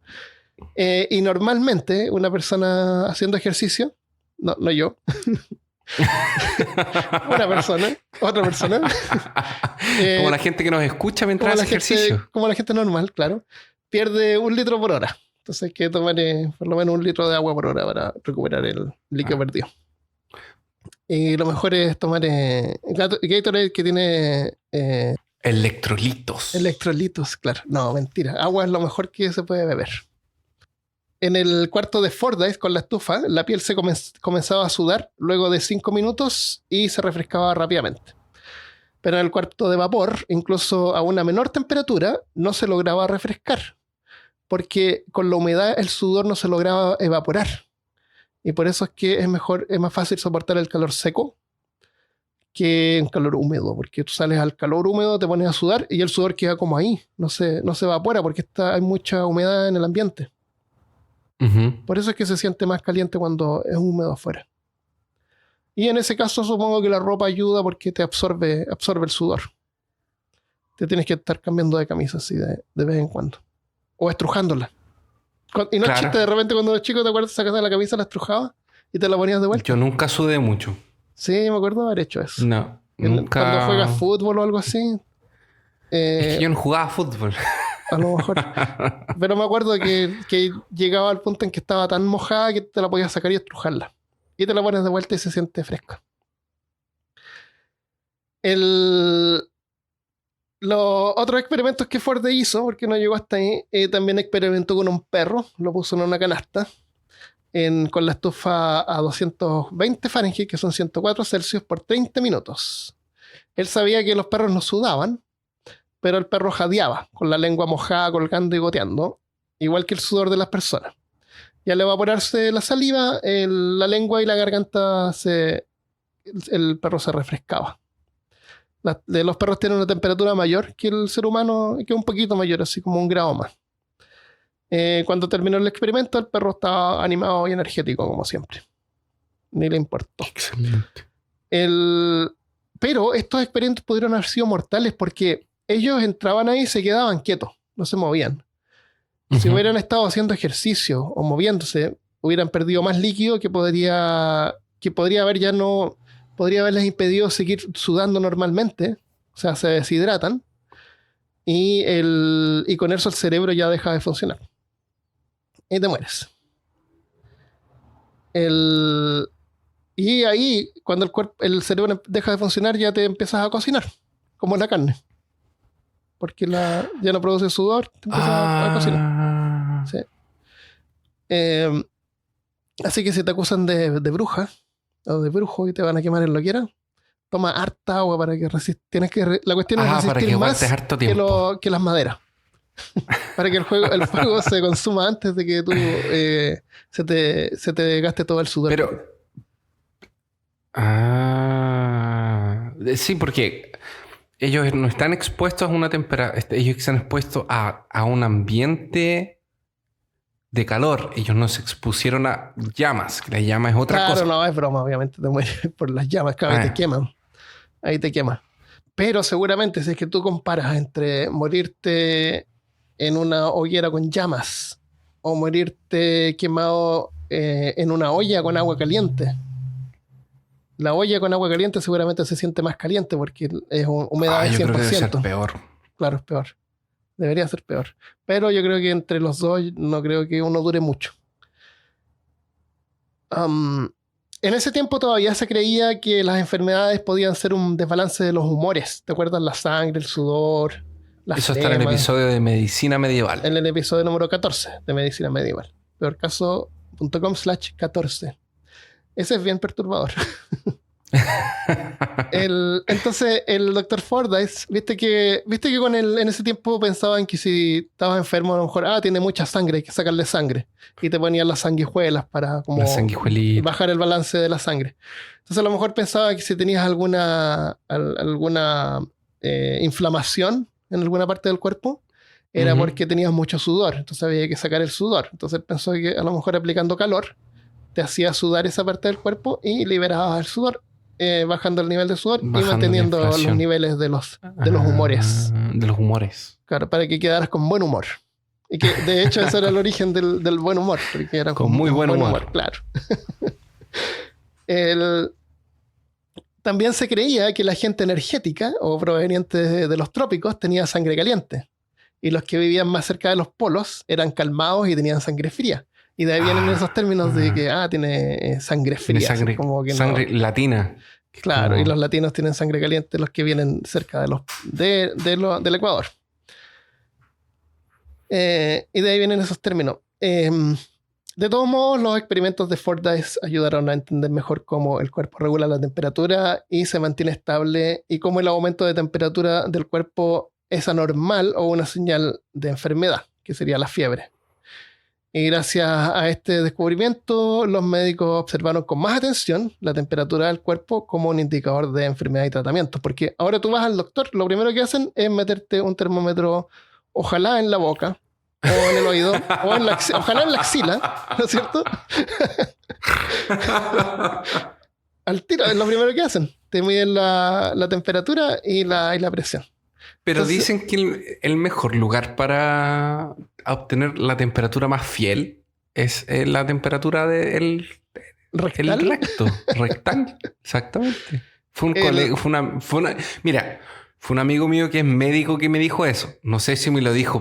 Y normalmente una persona haciendo ejercicio, no yo, otra persona. Como la gente que nos escucha mientras hace ejercicio. Como la gente normal, claro. Pierde 1 litro por hora. Entonces hay que tomar por lo menos 1 litro de agua por hora para recuperar el líquido perdido. Y lo mejor es tomar Gatorade, que tiene... electrolitos. Electrolitos, claro. No, mentira. Agua es lo mejor que se puede beber. En el cuarto de Fordyce, con la estufa, la piel se comenzaba a sudar luego de 5 minutos y se refrescaba rápidamente. Pero en el cuarto de vapor, incluso a una menor temperatura, no se lograba refrescar, porque con la humedad el sudor no se lograba evaporar. Y por eso es que es más fácil soportar el calor seco que el calor húmedo, porque tú sales al calor húmedo, te pones a sudar y el sudor queda como ahí, no se evapora porque hay mucha humedad en el ambiente. Ujú. Por eso es que se siente más caliente cuando es húmedo afuera. Y en ese caso supongo que la ropa ayuda porque te absorbe el sudor. Te tienes que estar cambiando de camisa así de vez en cuando. O estrujándola. Y no es Claro. chiste, de repente cuando eras chico, ¿te acuerdas? Sacabas la camisa, la estrujabas y te la ponías de vuelta. Yo nunca sudé mucho. Sí, me acuerdo haber hecho eso. No, Cuando juegas nunca. fútbol o algo así, Es que yo no jugaba fútbol. a lo mejor. Pero me acuerdo que llegaba al punto en que estaba tan mojada que te la podías sacar y estrujarla. Y te la pones de vuelta y se siente fresca. Los otros experimentos que Ford hizo, porque no llegó hasta ahí, también experimentó con un perro, lo puso en una canasta con la estufa a 220 Fahrenheit, que son 104 Celsius, por 30 minutos. Él sabía que los perros no sudaban, pero el perro jadeaba, con la lengua mojada, colgando y goteando, igual que el sudor de las personas. Y al evaporarse la saliva, la lengua y la garganta, el perro se refrescaba. Los perros tienen una temperatura mayor que el ser humano, que un poquito mayor, así como 1 grado más. Cuando terminó el experimento, el perro estaba animado y energético, como siempre. Ni le importó. Excelente. Pero estos experimentos pudieron haber sido mortales porque ellos entraban ahí y se quedaban quietos, no se movían. Si hubieran estado haciendo ejercicio o moviéndose, hubieran perdido más líquido que podría haberles impedido seguir sudando normalmente. O sea, se deshidratan y con eso el cerebro ya deja de funcionar. Y te mueres. Y ahí, cuando el cerebro deja de funcionar, ya te empiezas a cocinar, como la carne. Porque ya no produce sudor, te empiezas a cocinar. Sí. Así que si te acusan de bruja o de brujo y te van a quemar en lo que era, toma harta agua para que resistas. La cuestión es para resistir que más aguantes harto tiempo. que las maderas. Para que el fuego se consuma antes de que tú se te gaste todo el sudor. Pero. Sí, porque ellos no están expuestos a una temperatura. Ellos están expuestos a un ambiente de calor. Ellos no se expusieron a llamas, que la llama es otra cosa. Claro, no, es broma, obviamente te mueres por las llamas, que te queman. Ahí te queman. Pero seguramente si es que tú comparas entre morirte en una hoguera con llamas o morirte quemado en una olla con agua caliente, la olla con agua caliente seguramente se siente más caliente porque es humedad de 100%. Yo creo que debe ser peor. Claro, es peor. Debería ser peor. Pero yo creo que entre los dos no creo que uno dure mucho. En ese tiempo todavía se creía que las enfermedades podían ser un desbalance de los humores. ¿Te acuerdas? La sangre, el sudor, la Eso está en el episodio de Medicina Medieval. En el episodio número 14 de Medicina Medieval. Peorcaso.com/14. Ese es bien perturbador. Entonces el Dr. Fordyce, viste que en ese tiempo pensaban que si estabas enfermo a lo mejor tiene mucha sangre, hay que sacarle sangre, y te ponían las sanguijuelas para como bajar el balance de la sangre. Entonces a lo mejor pensaba que si tenías alguna inflamación en alguna parte del cuerpo era porque tenías mucho sudor, entonces había que sacar el sudor. Entonces pensó que a lo mejor aplicando calor te hacía sudar esa parte del cuerpo y liberabas el sudor, bajando el nivel de sudor y manteniendo los niveles de los humores. De los humores. Claro, para que quedaras con buen humor. Y que de hecho ese era el origen del buen humor. Porque era con muy buen humor. Claro. También se creía que la gente energética o proveniente de los trópicos tenía sangre caliente. Y los que vivían más cerca de los polos eran calmados y tenían sangre fría. Y de ahí vienen esos términos de que tiene sangre fría. Tiene sangre latina. Claro, y los latinos tienen sangre caliente, los que vienen cerca del Ecuador. Y de ahí vienen esos términos. De todos modos, los experimentos de Fordyce ayudaron a entender mejor cómo el cuerpo regula la temperatura y se mantiene estable, y cómo el aumento de temperatura del cuerpo es anormal o una señal de enfermedad, que sería la fiebre. Y gracias a este descubrimiento, los médicos observaron con más atención la temperatura del cuerpo como un indicador de enfermedad y tratamiento. Porque ahora tú vas al doctor, lo primero que hacen es meterte un termómetro, ojalá en la boca, o en el oído, o en ojalá en la axila, ¿no es cierto? Al tiro, es lo primero que hacen. Te miden la temperatura y la presión. Pero Entonces, dicen que el mejor lugar para obtener la temperatura más fiel es la temperatura del rectal. el recto. Rectal, exactamente. Mira, fue un amigo mío que es médico que me dijo eso. No sé si me lo dijo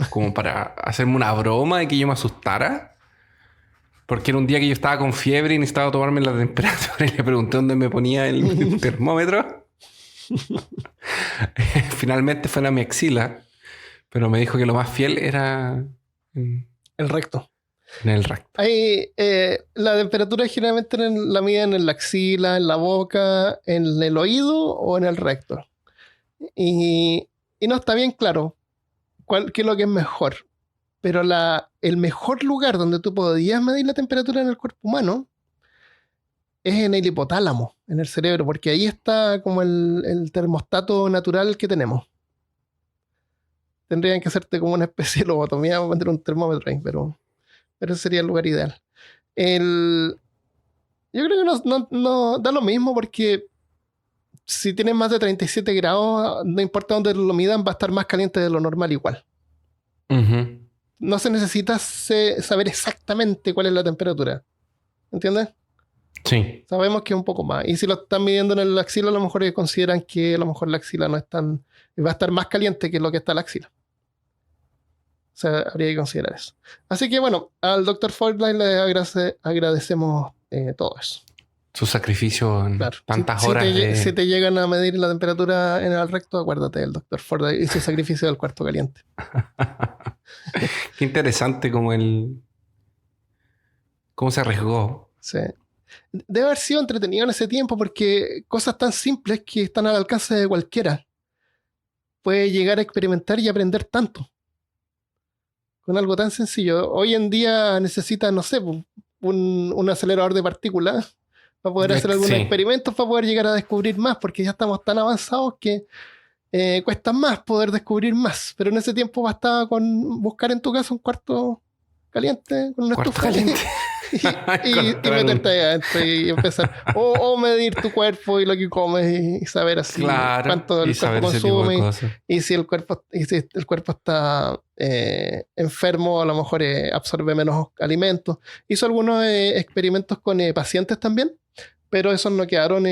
como para hacerme una broma de que yo me asustara. Porque era un día que yo estaba con fiebre y necesitaba tomarme la temperatura y le pregunté dónde me ponía el termómetro. Finalmente fue en mi axila, pero me dijo que lo más fiel era el recto. En el recto. Hay, la temperatura generalmente la miden en la axila, en la boca, en el oído o en el recto. Y no está bien claro qué es lo que es mejor. Pero el mejor lugar donde tú podías medir la temperatura en el cuerpo humano es en el hipotálamo, en el cerebro, porque ahí está como el termostato natural que tenemos. Tendrían que hacerte como una especie de lobotomía para meter un termómetro ahí, pero ese sería el lugar ideal. Yo creo que no da lo mismo porque si tienes más de 37 grados, no importa dónde lo midan, va a estar más caliente de lo normal igual. Uh-huh. No se necesita saber exactamente cuál es la temperatura. ¿Entiendes? Sí. Sabemos que es un poco más. Y si lo están midiendo en el axila, a lo mejor consideran que a lo mejor la axila no es tan... va a estar más caliente que lo que está la axila. O sea, habría que considerar eso. Así que bueno, al Dr. Fordyce le agradecemos todo eso. Su sacrificio en tantas horas. Si te llegan a medir la temperatura en el recto, acuérdate del Dr. Fordyce y su sacrificio del cuarto caliente. Qué interesante cómo se arriesgó. Sí. Debe haber sido entretenido en ese tiempo porque cosas tan simples que están al alcance de cualquiera puede llegar a experimentar y aprender tanto con algo tan sencillo. Hoy en día necesitas, no sé, un acelerador de partículas para poder hacer algunos experimentos, para poder llegar a descubrir más, porque ya estamos tan avanzados que cuesta más poder descubrir más. Pero en ese tiempo bastaba con buscar en tu casa un cuarto caliente con una estufa caliente. y meterte ahí adentro y empezar o medir tu cuerpo y lo que comes y saber así cuánto el cuerpo consume y si el cuerpo está enfermo, a lo mejor absorbe menos alimentos. Hizo algunos experimentos con pacientes también, pero esos no quedaron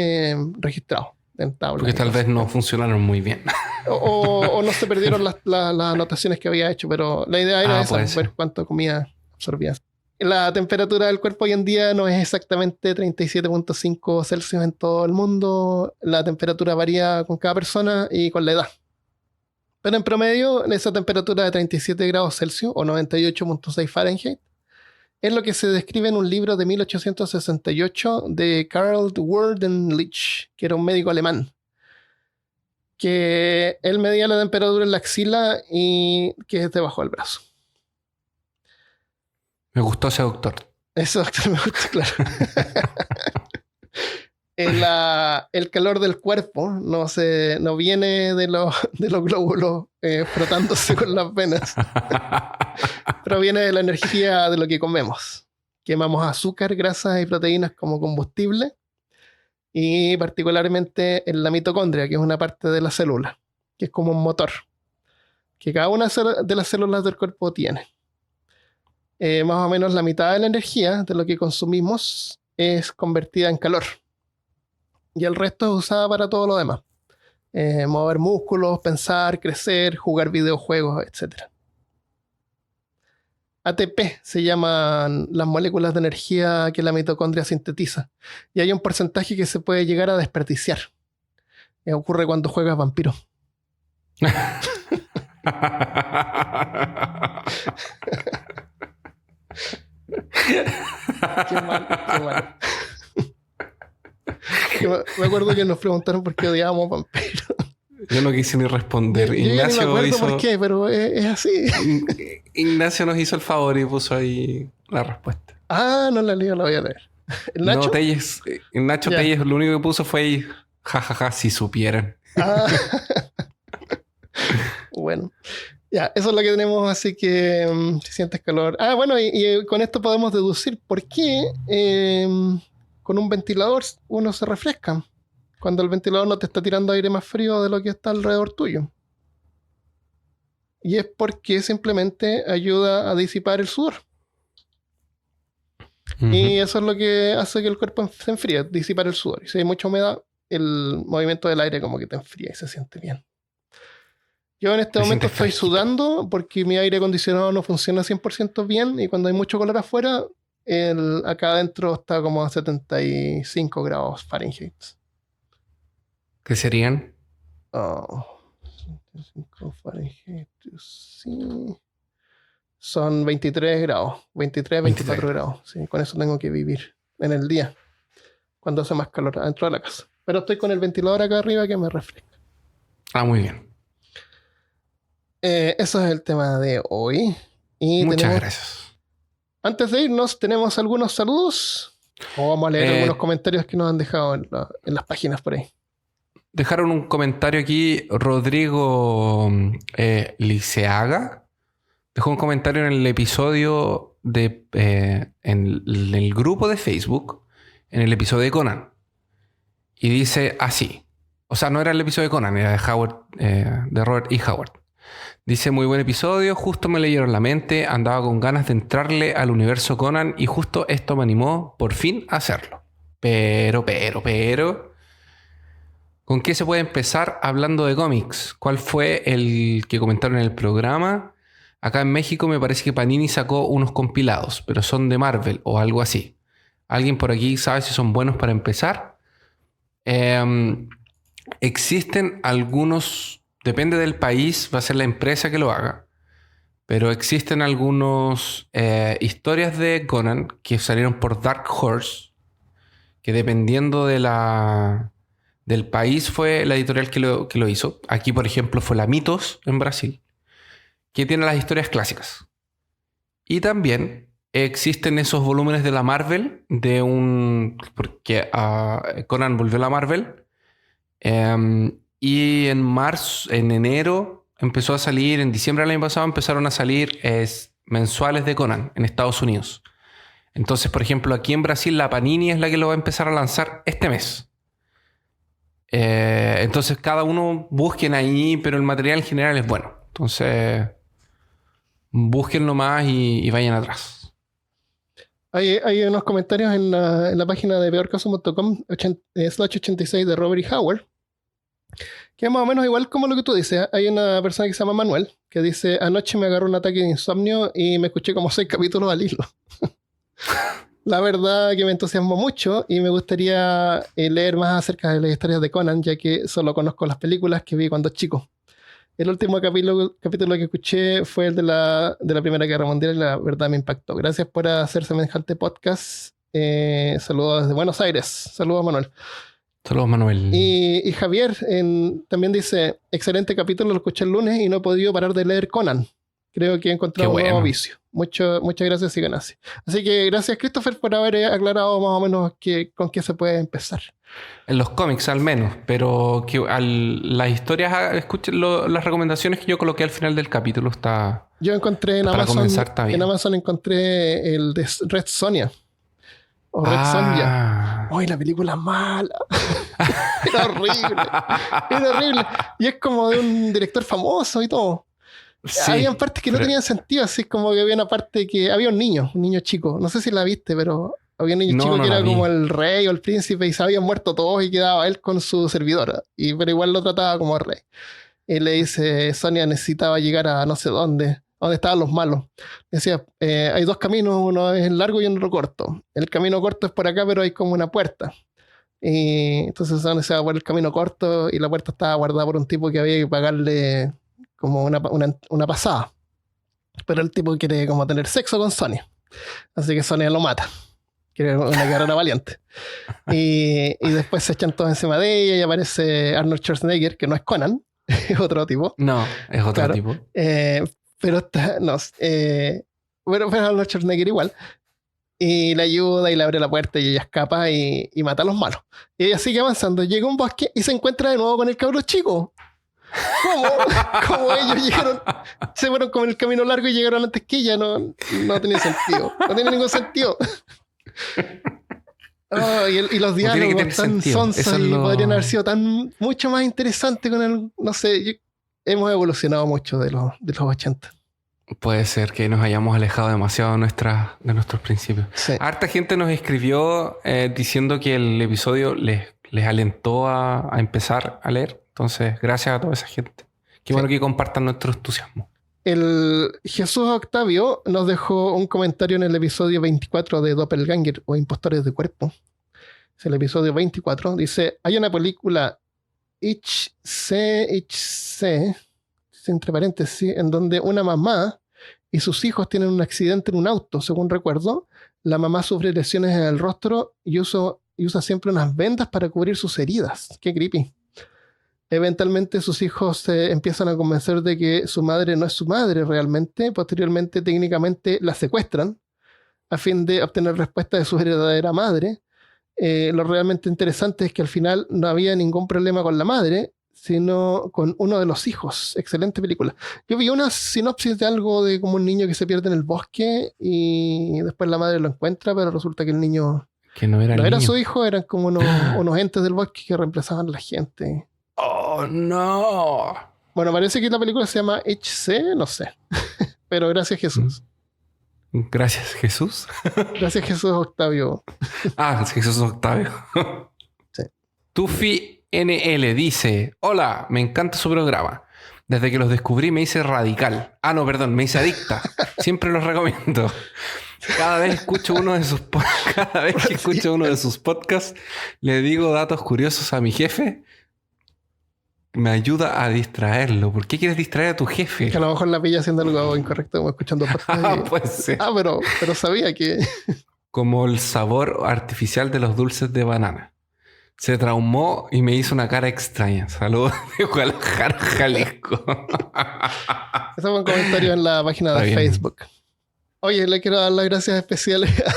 registrados en tablas. Porque tal vez no funcionaron muy bien. O no se perdieron las anotaciones que había hecho, pero la idea era esa, ver cuánto comida absorbía. La temperatura del cuerpo hoy en día no es exactamente 37.5 Celsius en todo el mundo. La temperatura varía con cada persona y con la edad. Pero en promedio, esa temperatura de 37 grados Celsius o 98.6 Fahrenheit es lo que se describe en un libro de 1868 de Karl Werdenlich, que era un médico alemán, que él medía la temperatura en la axila y que es debajo del brazo. Me gustó ese doctor. Ese doctor me gustó, claro. El calor del cuerpo no viene de los glóbulos frotándose con las venas. Proviene de la energía de lo que comemos. Quemamos azúcar, grasas y proteínas como combustible. Y particularmente en la mitocondria, que es una parte de la célula, que es como un motor, que cada una de las células del cuerpo tiene. Más o menos la mitad de la energía de lo que consumimos es convertida en calor. Y el resto es usada para todo lo demás. Mover músculos, pensar, crecer, jugar videojuegos, etc. ATP se llaman las moléculas de energía que la mitocondria sintetiza. Y hay un porcentaje que se puede llegar a desperdiciar. Ocurre cuando juegas vampiro. Qué mal. Me acuerdo que nos preguntaron por qué odiábamos vampiros. Yo no quise ni responder. Ignacio no me acuerdo por qué, pero es así. Ignacio nos hizo el favor y puso ahí la respuesta. No la leo, la voy a leer. ¿El Nacho? No, Telles. El Nacho Telles lo único que puso fue ahí, jajaja, si supieran. Bueno. Ya, eso es lo que tenemos, así que si sientes calor. Ah, bueno, y con esto podemos deducir por qué con un ventilador uno se refresca cuando el ventilador no te está tirando aire más frío de lo que está alrededor tuyo. Y es porque simplemente ayuda a disipar el sudor. Y eso es lo que hace que el cuerpo se enfríe, disipar el sudor. Y si hay mucha humedad, el movimiento del aire como que te enfría y se siente bien. Yo en este momento estoy sudando porque mi aire acondicionado no funciona 100% bien y cuando hay mucho calor afuera, acá adentro está como a 75 grados Fahrenheit. ¿Qué serían? 75 Fahrenheit, sí. Son 23 grados, 23, 24 grados. Sí, con eso tengo que vivir en el día, cuando hace más calor adentro de la casa. Pero estoy con el ventilador acá arriba que me refresca. Muy bien. Eso es el tema de hoy. Y muchas gracias. Antes de irnos, ¿tenemos algunos saludos? O vamos a leer algunos comentarios que nos han dejado en las páginas por ahí. Dejaron un comentario aquí, Rodrigo Liceaga. Dejó un comentario en el episodio en el grupo de Facebook, en el episodio de Conan. Y dice así. O sea, no era el episodio de Conan, era de Robert E. Howard. Dice, muy buen episodio, justo me leyeron la mente, andaba con ganas de entrarle al universo Conan y justo esto me animó por fin a hacerlo. Pero... ¿Con qué se puede empezar hablando de cómics? ¿Cuál fue el que comentaron en el programa? Acá en México me parece que Panini sacó unos compilados, pero son de Marvel o algo así. ¿Alguien por aquí sabe si son buenos para empezar? Existen algunos... Depende del país, va a ser la empresa que lo haga. Pero existen algunos historias de Conan que salieron por Dark Horse, que dependiendo del país fue la editorial que lo hizo. Aquí, por ejemplo, fue la Mitos en Brasil, que tiene las historias clásicas. Y también existen esos volúmenes de la Marvel, porque Conan volvió a la Marvel. Y en enero empezó a salir, en diciembre del año pasado empezaron a salir mensuales de Conan en Estados Unidos. Entonces, por ejemplo, aquí en Brasil la Panini es la que lo va a empezar a lanzar este mes. Entonces cada uno busquen ahí, pero el material en general es bueno. Entonces, búsquenlo más y vayan atrás. Hay unos comentarios en la página de peorcaso.com /86 de Robert E. Howard, que es más o menos igual como lo que tú dices. Hay una persona que se llama Manuel, que dice, anoche me agarró un ataque de insomnio y me escuché como 6 capítulos al hilo. La verdad que me entusiasmó mucho y me gustaría leer más acerca de las historias de Conan, ya que solo conozco las películas que vi cuando chico. El último capítulo que escuché fue el de la Primera Guerra Mundial y la verdad me impactó. Gracias por hacer semejante podcast. Saludos desde Buenos Aires. Saludos, Manuel. Saludos, Manuel. Y Javier también dice, excelente capítulo, lo escuché el lunes y no he podido parar de leer Conan. Creo que he encontrado un nuevo vicio. Muchas gracias, sigan así. Así que gracias, Christopher, por haber aclarado más o menos con qué se puede empezar. En los cómics al menos, pero que las historias, escuchen las recomendaciones que yo coloqué al final del capítulo. Yo encontré en Amazon encontré el de Red Sonja. O Red Sonja. ¡Uy, la película es mala! Era horrible. Y es como de un director famoso y todo. Sí, habían partes que no tenían sentido, así como que había una parte que había un niño chico, no sé si la viste, pero había un niño chico que era como el rey o el príncipe y se habían muerto todos y quedaba él con su servidora, pero igual lo trataba como rey. Y le dice, Sonia necesitaba llegar a no sé dónde estaban los malos. Decía, hay 2 caminos, uno es largo y otro corto. El camino corto es por acá, pero hay como una puerta. Y entonces Sonia se va por el camino corto y la puerta estaba guardada por un tipo que había que pagarle como una pasada. Pero el tipo quiere como tener sexo con Sonia. Así que Sonia lo mata. Quiere una guerrera valiente. Y después se echan todos encima de ella y aparece Arnold Schwarzenegger, que no es Conan, es otro tipo. No, es otro tipo. Pero Arnold Schwarzenegger igual. Y le ayuda y le abre la puerta y ella escapa y mata a los malos. Y ella sigue avanzando. Llega a un bosque y se encuentra de nuevo con el cabro chico. ¿Cómo? ¿Cómo ellos llegaron? Se fueron con el camino largo y llegaron antes que ella. No tenía sentido. No tiene ningún sentido. Oh, y los diálogos tan sonsos podrían haber sido mucho más interesantes con el... No sé, hemos evolucionado mucho de los 80. Puede ser que nos hayamos alejado demasiado de nuestros principios. Sí. Harta gente nos escribió diciendo que el episodio les alentó a empezar a leer. Entonces, gracias a toda esa gente. Qué bueno que compartan nuestro entusiasmo. El Jesús Octavio nos dejó un comentario en el episodio 24 de Doppelganger o Impostores de Cuerpo. Es el episodio 24. Dice, hay una película HC, entre paréntesis, en donde una mamá y sus hijos tienen un accidente en un auto, según recuerdo. La mamá sufre lesiones en el rostro y usa siempre unas vendas para cubrir sus heridas. Qué creepy. Eventualmente sus hijos se empiezan a convencer de que su madre no es su madre realmente. Posteriormente, técnicamente, la secuestran a fin de obtener respuesta de su verdadera madre. Lo realmente interesante es que al final no había ningún problema con la madre, sino con uno de los hijos. Excelente película. Yo vi una sinopsis de algo de como un niño que se pierde en el bosque y después la madre lo encuentra, pero resulta que el niño que no era su hijo, eran como unos entes del bosque que reemplazaban a la gente. ¡Oh, no! Bueno, parece que la película se llama HC, no sé. Pero gracias, Jesús. Gracias, Jesús. Gracias, Jesús Octavio. Jesús Octavio. Sí. Tufi NL dice: Hola, me encanta su programa. Desde que los descubrí me hice radical. Me hice adicta. Siempre los recomiendo. Cada vez que escucho uno de sus podcasts, le digo datos curiosos a mi jefe. Me ayuda a distraerlo. ¿Por qué quieres distraer a tu jefe? Que a lo mejor la pilla haciendo algo incorrecto, como escuchando podcast. Puede ser. Pero sabía que... Como el sabor artificial de los dulces de banana. Se traumó y me hizo una cara extraña. Saludos de Guadalajara, Jalisco. Ese fue un comentario en la página de Facebook. Oye, le quiero dar las gracias especiales a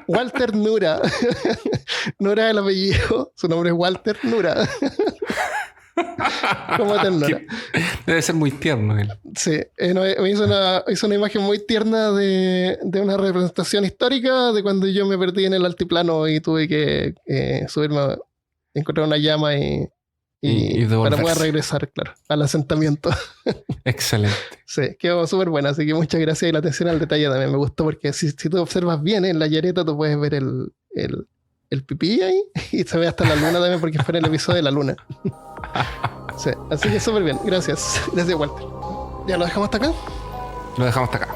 Walter Nura. Nura es el apellido. Su nombre es Walter Nura. Como ternura. Debe ser muy tierno él. Sí. Me hizo una imagen muy tierna de una representación histórica de cuando yo me perdí en el altiplano y tuve que subirme, encontrar una llama y para poder regresar, claro, al asentamiento. Excelente. Sí, quedó súper buena, así que muchas gracias y la atención al detalle también me gustó porque si tú observas bien en la llareta tú puedes ver el pipí ahí y se ve hasta la luna también porque fue en el episodio de la luna. Sí, así que súper bien, gracias Walter. ¿Ya lo dejamos hasta acá? Lo dejamos hasta acá.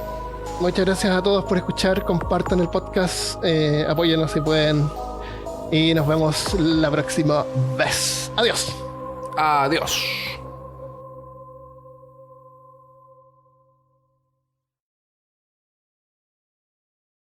Muchas gracias a todos por escuchar, compartan el podcast, apóyennos si pueden y nos vemos la próxima vez. Adiós. Adiós.